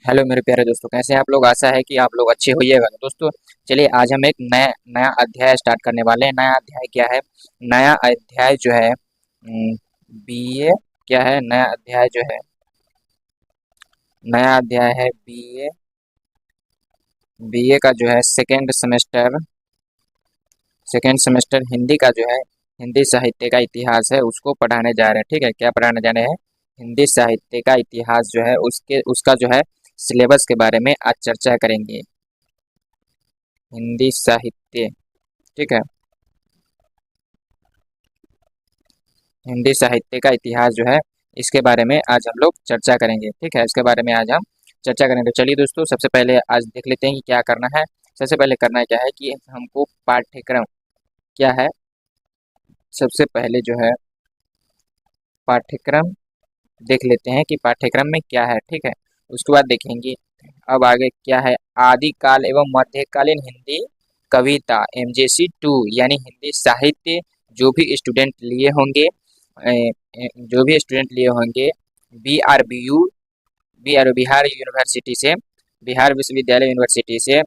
Hello मेरे प्यारे दोस्तों, कैसे हैं आप लोग। आशा है कि आप लोग अच्छे होइएगा। तो दोस्तों चलिए आज हम एक नया नया अध्याय स्टार्ट करने वाले हैं। नया अध्याय क्या है? नया अध्याय जो है बीए। क्या है नया अध्याय जो है? नया अध्याय है बीए। बीए का जो है सेकेंड सेमेस्टर हिंदी का जो है, हिंदी साहित्य का इतिहास है, उसको पढ़ाने जा रहे हैं। ठीक है, क्या पढ़ाने जा रहे हैं? हिंदी साहित्य का इतिहास जो है उसका जो है सिलेबस के बारे में आज चर्चा करेंगे। हिंदी साहित्य। ठीक है, हिंदी साहित्य का इतिहास जो है इसके बारे में आज हम लोग चर्चा करेंगे। ठीक है, इसके बारे में आज हम चर्चा करेंगे। तो चलिए दोस्तों, सबसे पहले आज देख लेते हैं कि क्या करना है। सबसे पहले करना क्या है कि हमको पाठ्यक्रम क्या है, सबसे पहले जो है पाठ्यक्रम देख लेते हैं कि पाठ्यक्रम में क्या है। ठीक है, उसके बाद देखेंगे अब आगे क्या है। आदिकाल एवं मध्यकालीन हिंदी कविता MJC 2 यानी हिंदी साहित्य। जो भी स्टूडेंट लिए होंगे जो भी स्टूडेंट लिए होंगे BRBU बिहार यूनिवर्सिटी से, बिहार विश्वविद्यालय यूनिवर्सिटी से,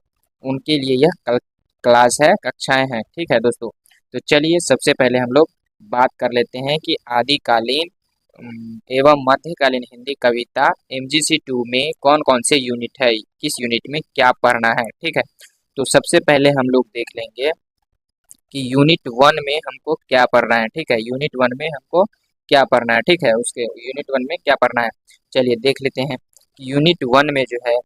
उनके लिए यह क्लास है, कक्षाएं हैं। ठीक है दोस्तों, तो चलिए सबसे पहले हम लोग बात कर लेते हैं कि आदिकालीन एवं मध्यकालीन हिंदी कविता MGC 2 में कौन कौन से यूनिट है, किस यूनिट में क्या पढ़ना है। ठीक है, तो सबसे पहले हम लोग देख लेंगे कि यूनिट 1 में हमको क्या पढ़ना है। ठीक है, यूनिट 1 में हमको क्या पढ़ना है। ठीक है, उसके यूनिट 1 में क्या पढ़ना है, चलिए देख लेते हैं कि यूनिट 1 में जो है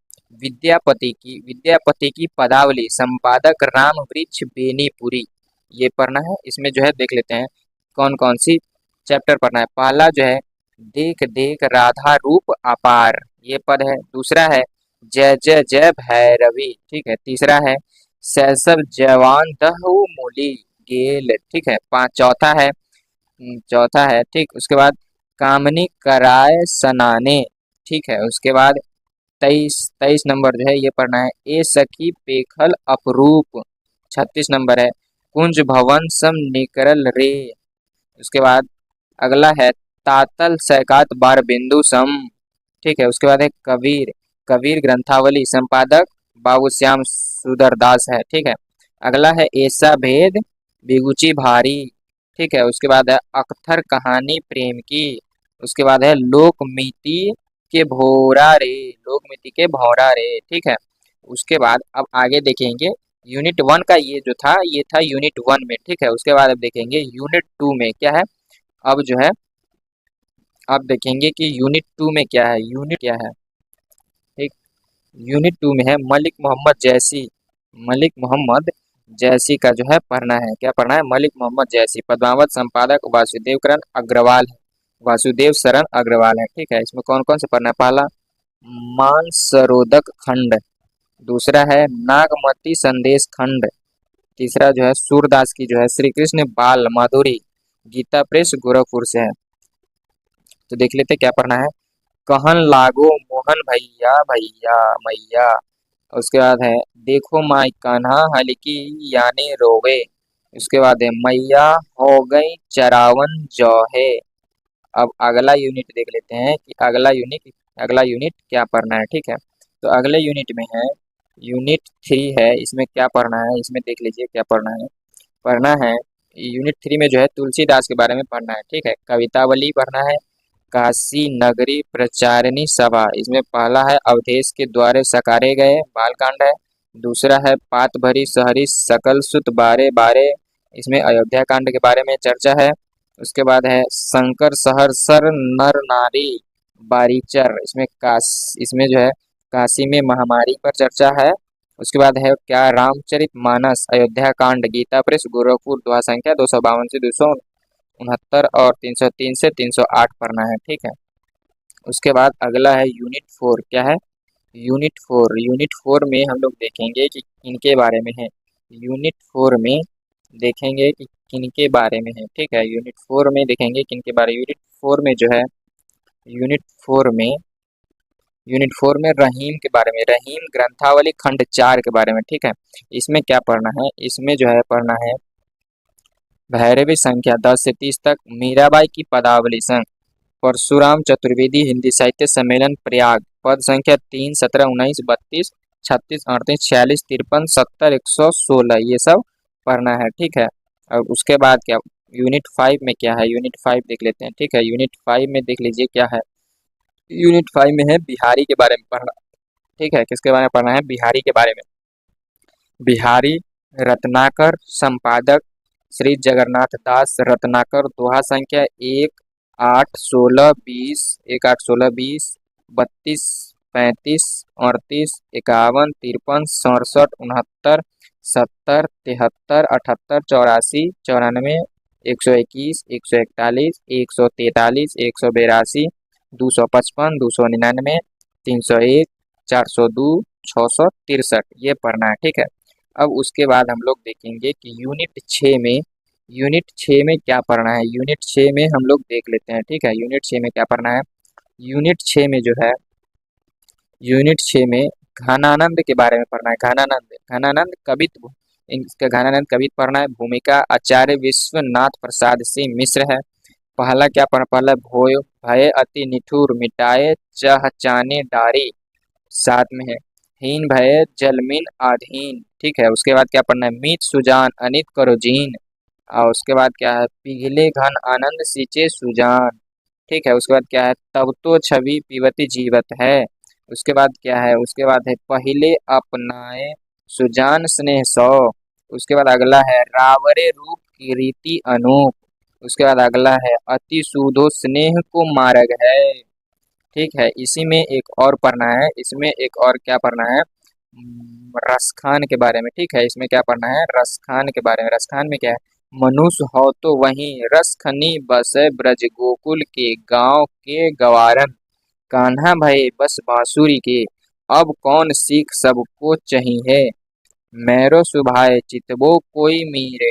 विद्यापति की पदावली संपादक राम वृक्ष बेनीपुरी, ये पढ़ना है। इसमें जो है देख लेते हैं कौन कौन सी चैप्टर पढ़ना है। पहला जो है देख देख राधा रूप अपार, ये पद है। दूसरा है जय जय जय भैरवी। ठीक है, तीसरा है सैसव जवान दहु मूली गेल। ठीक है, पांच। चौथा है ठीक, उसके बाद कामनी कराय सनाने। ठीक है, उसके बाद तेईस तेईस नंबर जो है ये पढ़ना है ए सखी पेखल अपरूप। 36 नंबर है कुंज भवन सम निकरल रे। उसके बाद अगला है तातल सैकात बार बिंदु सम। ठीक है, उसके बाद है कबीर, कबीर ग्रंथावली, संपादक बाबू श्याम सुंदर दास है। ठीक है, अगला है ऐसा भेद बिगुची भारी। ठीक है, उसके बाद है अख्तर कहानी प्रेम की। उसके बाद है लोकमिति के भौरा रे। ठीक है, उसके बाद अब आगे देखेंगे यूनिट 1 का, ये जो था ये था यूनिट 1 में। ठीक है, उसके बाद अब देखेंगे यूनिट 2 में क्या है। अब जो है अब देखेंगे कि यूनिट 2 में क्या है, यूनिट क्या है। ठीक, यूनिट 2 में है मलिक मोहम्मद जैसी का जो है पढ़ना है। क्या पढ़ना है? मलिक मोहम्मद जैसी। पद्मावत संपादक वासुदेव शरण अग्रवाल है। ठीक है, इसमें कौन कौन से पढ़ना है। पहला मानसरोदक खंड, दूसरा है नागमती संदेश खंड, तीसरा जो है सूरदास की जो है श्री कृष्ण बाल माधुरी, गीता प्रेस गोरखपुर से है। तो देख लेते क्या पढ़ना है। कहन लागो मोहन भैया भैया मैया। उसके बाद है देखो माई कान्हा हल्की यानी रोवे। उसके बाद है मैया हो गई चरावन जौ है। अब अगला यूनिट देख लेते हैं कि अगला यूनिट क्या पढ़ना है। ठीक है, तो अगले यूनिट में है यूनिट 3 है, इसमें क्या पढ़ना है, इसमें देख लीजिए क्या पढ़ना है। यूनिट 3 में जो है तुलसीदास के बारे में पढ़ना है। ठीक है, कवितावली पढ़ना है। काशी नगरी प्रचारिणी सभा, इसमें पहला है अवधेश के द्वारे सकारे गए बालकांड है। दूसरा है पात भरी शहरी सकल सुत बारे बारे, इसमें अयोध्या कांड के बारे में चर्चा है। उसके बाद है शंकर सहरसर नर नारी बारीचर, इसमें जो है काशी में महामारी पर चर्चा है। उसके बाद है क्या रामचरित मानस अयोध्या कांड, गीता प्रेस गोरखपुर, दोहा संख्या 252 से 269 और 303 से 308 पढ़ना है। ठीक है, उसके बाद अगला है यूनिट 4। क्या है? यूनिट 4 में हम लोग देखेंगे कि किनके बारे में है। यूनिट 4 में देखेंगे कि किनके बारे में है। ठीक है, यूनिट 4 में देखेंगे किनके बारे में। यूनिट 4 में जो है यूनिट 4 में यूनिट 4 में रहीम के बारे में, रहीम ग्रंथावली खंड 4 के बारे में। ठीक है, इसमें क्या पढ़ना है, इसमें जो है पढ़ना है भैरवी संख्या 10 से 30 तक, मीराबाई की पदावली संग, परशुराम चतुर्वेदी हिंदी साहित्य सम्मेलन प्रयाग, पद संख्या 3, 17, 19, 32, 36, 38, 46, 53, 70, 116 ये सब पढ़ना है। ठीक है। और उसके बाद क्या यूनिट 5 में क्या है, यूनिट 5 देख लेते हैं। ठीक है, यूनिट 5 में देख लीजिए क्या है। यूनिट 5 में है बिहारी के बारे में पढ़ना। ठीक है, किसके बारे में पढ़ना है, बिहारी के बारे में। बिहारी रत्नाकर, संपादक श्री जगन्नाथ दास रत्नाकर, दोहा संख्या 1, 8, 16, 20, 1, 8, 16, 20, 32, 35, 38, 51, 53, 67, 69, 70, 73, 78, 84, 94, 121, 141, 143, 182, 255, 299, 301, 402, 663 ये पढ़ना है। ठीक है। अब उसके बाद हम लोग देखेंगे कि यूनिट 6 में क्या पढ़ना है। यूनिट 6 में हम लोग देख लेते हैं। ठीक है, यूनिट 6 में क्या पढ़ना है। यूनिट 6 में जो है, यूनिट 6 में घनानंद के बारे में पढ़ना है। घनानंद कवित्व, इसका घनानंद कवित्व पढ़ना है। भूमिका आचार्य विश्वनाथ प्रसाद सिंह मिश्र है। पहला क्या पढ़ पहला भोय भय अति निठुर मिटाए चहचाने डारी, साथ में है हीन भय जलमीन आधीन। ठीक है। उसके बाद क्या पढ़ना है, मीत सुजान अनित करो जीन। और उसके बाद क्या है, पिघले घन आनंद सींचे सुजान। ठीक है। उसके बाद क्या है, तब तो छवि पीवती जीवत है। उसके बाद क्या है, उसके बाद है पहिले अपनाए सुजान स्नेह सौ। उसके बाद अगला है रावरे रूप की रीति अनूप। उसके बाद अगला है अति सूधो स्नेह को मार्ग है। ठीक है। इसी में एक और पढ़ना है, इसमें एक और क्या पढ़ना है, रसखान के बारे में। ठीक है, इसमें क्या पढ़ना है, रसखान के बारे में। रसखान में क्या है, मनुष्य हो तो वहीं रसखनी बसे ब्रज गोकुल के गांव के गवारन, कान्हा भये बस बांसुरी के, अब कौन सीख सबको चाहिए, मैरो सुभाए चितबो कोई मीरे,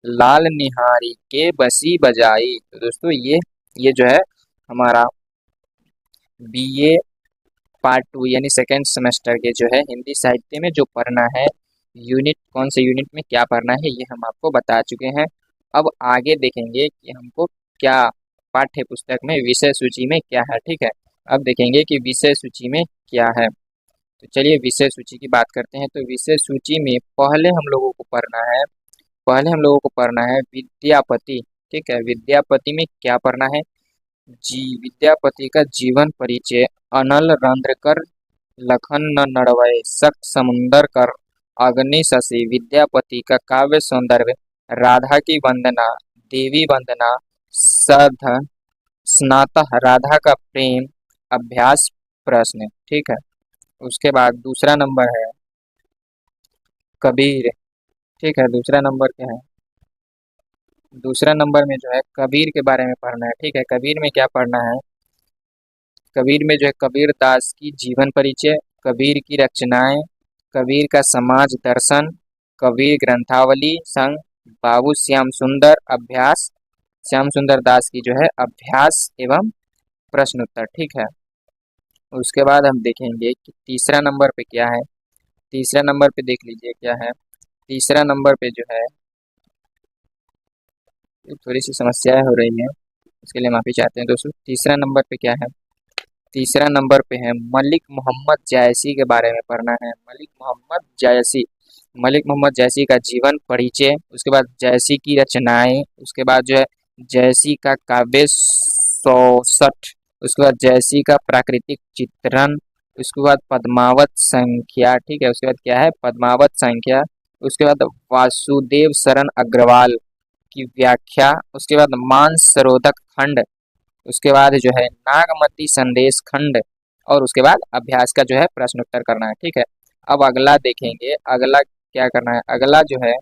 लाल निहारी के बसी बजाई। तो दोस्तों ये जो है हमारा बीए पार्ट 2 यानी सेकेंड सेमेस्टर के जो है हिंदी साहित्य में जो पढ़ना है, यूनिट कौन से यूनिट में क्या पढ़ना है ये हम आपको बता चुके हैं। अब आगे देखेंगे कि हमको क्या पाठ्य पुस्तक में विषय सूची में क्या है। ठीक है, अब देखेंगे कि विषय सूची में क्या है। तो चलिए विषय सूची की बात करते हैं। तो विषय सूची में पहले हम लोगों को पढ़ना है विद्यापति। ठीक है, विद्यापति में क्या पढ़ना है, विद्यापति का जीवन परिचय, अनल रंध्रकर लखन न नड़वय सक समुंदर कर, अग्नि शशि विद्यापति का काव्य सौंदर्य, राधा की वंदना, देवी वंदना, सध स्नातः राधा का प्रेम, अभ्यास प्रश्न। ठीक है। उसके बाद दूसरा नंबर है कबीर। ठीक है, दूसरा नंबर क्या है, दूसरा नंबर में जो है कबीर के बारे में पढ़ना है। ठीक है, कबीर में क्या पढ़ना है, कबीर में जो है कबीर दास की जीवन परिचय, कबीर की रचनाएं, कबीर का समाज दर्शन, कबीर ग्रंथावली संग बाबू श्याम सुंदर अभ्यास, श्याम सुंदर दास की जो है अभ्यास एवं प्रश्न उत्तर। ठीक है। उसके बाद हम देखेंगे कि तीसरा नंबर पे क्या है। तीसरा नंबर पे देख लीजिए क्या है, तीसरा नंबर पे जो है थोड़ी सी समस्याएं हो रही हैं, उसके लिए माफी चाहते हैं दोस्तों। तीसरा नंबर पे क्या है, तीसरा नंबर पे है मलिक मोहम्मद जायसी के बारे में पढ़ना है। मलिक मोहम्मद जायसी, मलिक मोहम्मद जायसी का जीवन परिचय, उसके बाद जायसी की रचनाएं, उसके बाद जो है जायसी का काव्य 64, उसके बाद जायसी का प्राकृतिक चित्रण, उसके बाद पद्मावत संख्या। ठीक है, उसके बाद क्या है पद्मावत संख्या, उसके बाद वासुदेव शरण अग्रवाल की व्याख्या, उसके बाद मांस सरोधक खंड, उसके बाद जो है नागमती संदेश खंड, और उसके बाद अभ्यास का जो है प्रश्न उत्तर करना है। ठीक है। अब अगला देखेंगे, अगला क्या करना है, अगला जो है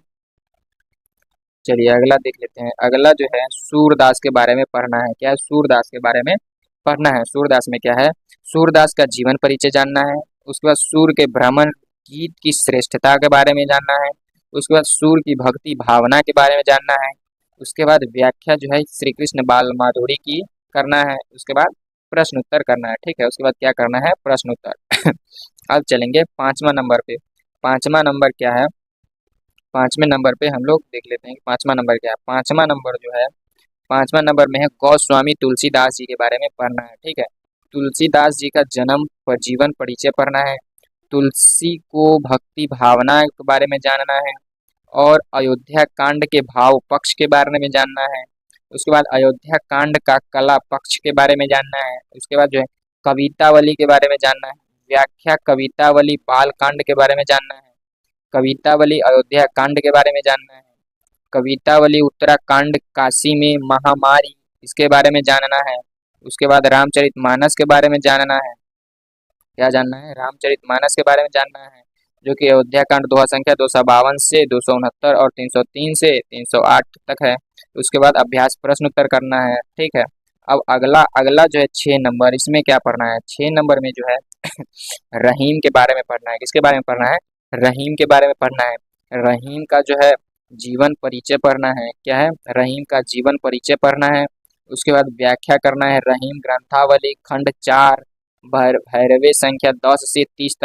चलिए अगला देख लेते हैं। अगला जो है सूरदास के बारे में पढ़ना है। क्या है, सूरदास के बारे में पढ़ना है। सूरदास में क्या है, सूरदास का जीवन परिचय जानना है, उसके बाद सूर के भ्रमण गीत की श्रेष्ठता के बारे में जानना है, उसके बाद सूर की भक्ति भावना के बारे में जानना है, उसके बाद व्याख्या जो है श्री कृष्ण बाल माधुरी की करना है, उसके बाद प्रश्न उत्तर करना है। ठीक है, उसके बाद क्या करना है, प्रश्न उत्तर। अब चलेंगे पांचवा नंबर पे। पांचवा नंबर क्या है, पांचवें नंबर पे हम लोग देख लेते हैं कि पांचवा नंबर क्या है। पांचवा नंबर जो है, पांचवा नंबर में है गोस्वामी तुलसीदास जी के बारे में पढ़ना है। ठीक है, तुलसीदास जी का जन्म पर जीवन परिचय पढ़ना है। तुलसी को भक्ति भावना के बारे में जानना है। और अयोध्या कांड के भाव पक्ष के बारे में जानना है। उसके बाद अयोध्या कांड का कला पक्ष के बारे में जानना है। उसके बाद जो है कवितावली के बारे में जानना है। व्याख्या कवितावली बाल कांड के बारे में जानना है। कवितावली अयोध्या कांड के बारे में जानना है। कवितावली उत्तराखंड काशी में महामारी इसके बारे में जानना है। उसके बाद रामचरितमानस के बारे में जानना है। क्या जानना है? रामचरितमानस के बारे में जानना है, जो कि अयोध्या कांड दोहा संख्या 252 से 269 और 303 से 308 तक है। उसके बाद अभ्यास प्रश्न उत्तर करना है। ठीक है। अब अगला अगला जो है 6 नंबर, इसमें क्या पढ़ना है? 6 नंबर में जो है रहीम के बारे में पढ़ना है। किसके बारे में पढ़ना है? रहीम के बारे में पढ़ना है। रहीम का जो है जीवन परिचय पढ़ना है। क्या है? रहीम का जीवन परिचय पढ़ना है। उसके बाद व्याख्या करना है। रहीम ग्रंथावली खंड 4 भैरवे संख्या 10 से 30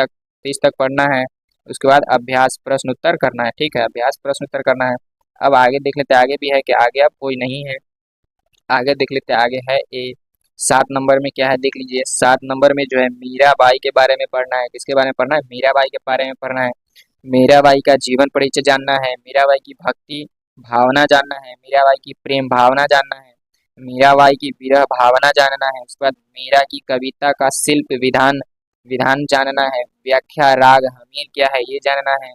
तक पढ़ना है। उसके बाद अभ्यास प्रश्न उत्तर करना है। ठीक है, अभ्यास प्रश्न उत्तर करना है। अब आगे देख लेते हैं, आगे भी है कि आगे अब कोई नहीं है। आगे देख लेते हैं, आगे है 7 नंबर में क्या है देख लीजिए। 7 नंबर में जो है मीराबाई के बारे में पढ़ना है। किसके बारे में पढ़ना है? मीराबाई के बारे में पढ़ना है। मीराबाई का जीवन परिचय जानना है। मीराबाई की भक्ति भावना जानना है। मीराबाई की प्रेम भावना जानना है। मीराबाई की विरह भावना जानना है। उसके बाद मीरा की कविता का शिल्प विधान विधान जानना है। व्याख्या राग हमीर क्या है ये जानना है।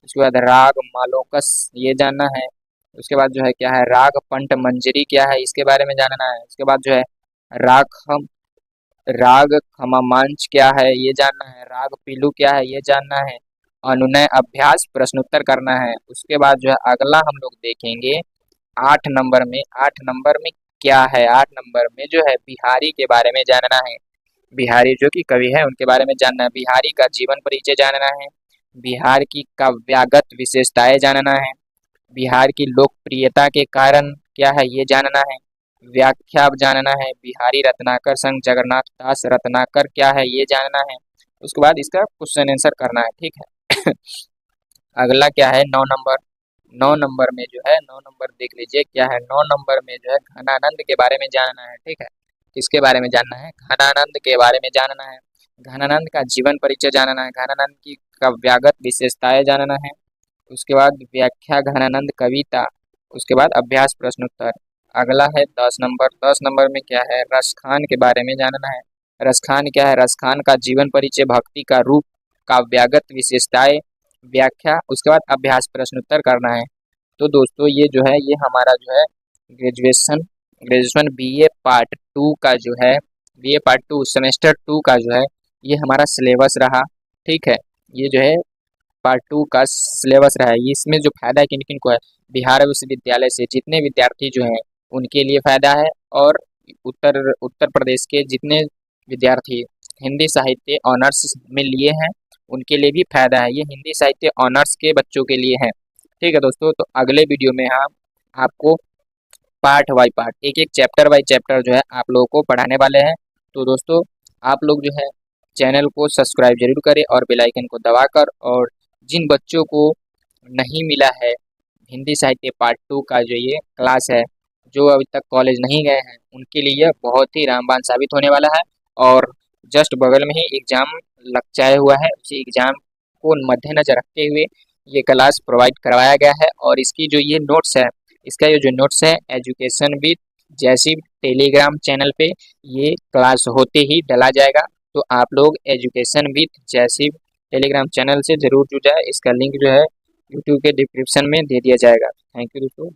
उसके बाद राग मालोकस ये जानना है। उसके बाद जो है क्या है राग पंट मंजरी क्या है इसके बारे में जानना है। उसके बाद जो है राग हम राग खमामांच क्या है ये जानना है। राग पीलू क्या है ये जानना है। अनुनय अभ्यास प्रश्नोत्तर करना है। उसके बाद जो है अगला हम लोग देखेंगे 8 नंबर में। 8 नंबर में क्या है? 8 नंबर में जो है बिहारी के बारे में जानना है। बिहारी जो कि कवि है उनके बारे में जानना है। बिहारी का जीवन परिचय जानना है। बिहार की काव्यागत विशेषताएं जानना है। बिहार की लोकप्रियता के कारण क्या है ये जानना है। व्याख्या जानना है। बिहारी रत्नाकर संग जगन्नाथ दास रत्नाकर क्या है ये जानना है। उसके बाद इसका क्वेश्चन आंसर करना है। ठीक है। अगला क्या है 9 नंबर। 9 नंबर में जो है 9 नंबर देख लीजिए क्या है। 9 नंबर में जो है घनानंद के बारे में जानना है। ठीक है, किसके बारे में जानना है? घनानंद के बारे में जानना है। घनानंद का जीवन परिचय जानना है। घनानंद की काव्यागत विशेषताएं जानना है। उसके बाद व्याख्या घनानंद कविता। उसके बाद अभ्यास प्रश्नोत्तर। अगला है 10 नंबर। 10 नंबर में क्या है? रसखान के बारे में जानना है। रसखान क्या है? रसखान का जीवन परिचय भक्ति का रूप काव्यागत विशेषताएं व्याख्या। उसके बाद अभ्यास प्रश्नोत्तर करना है। तो दोस्तों ये जो है ये हमारा जो है ग्रेजुएशन ग्रेजुएशन बीए पार्ट 2 का जो है बीए पार्ट 2 सेमेस्टर 2 का जो है ये हमारा सिलेबस रहा। ठीक है, ये जो है पार्ट 2 का सिलेबस रहा है। इसमें जो फायदा है किन किन को है? बिहार विश्वविद्यालय से जितने विद्यार्थी जो हैं उनके लिए फायदा है। और उत्तर प्रदेश के जितने विद्यार्थी हिंदी साहित्य ऑनर्स में लिए हैं उनके लिए भी फायदा है। ये हिंदी साहित्य ऑनर्स के बच्चों के लिए है। ठीक है दोस्तों, तो अगले वीडियो में हम आपको पार्ट बाय पार्ट एक एक चैप्टर बाय चैप्टर जो है आप लोगों को पढ़ाने वाले हैं। तो दोस्तों आप लोग जो है चैनल को सब्सक्राइब जरूर करें और बेल आइकन को दबाकर, और जिन बच्चों को नहीं मिला है हिंदी साहित्य पार्ट 2 का जो ये क्लास है, जो अभी तक कॉलेज नहीं गए हैं उनके लिए यह बहुत ही रामबाण साबित होने वाला है। और जस्ट बगल में ही एग्जाम लग हुआ है, उसी एग्जाम को मद्देनजर रखते हुए ये क्लास प्रोवाइड करवाया गया है। और इसकी जो ये नोट्स है, इसका ये जो नोट्स है एजुकेशन विद जैसी टेलीग्राम चैनल पे ये क्लास होते ही डला जाएगा। तो आप लोग एजुकेशन विद जैसी टेलीग्राम चैनल से जरूर जुड़ जाए। इसका लिंक जो है यूट्यूब के डिस्क्रिप्शन में दे दिया जाएगा। थैंक यू दोस्तों।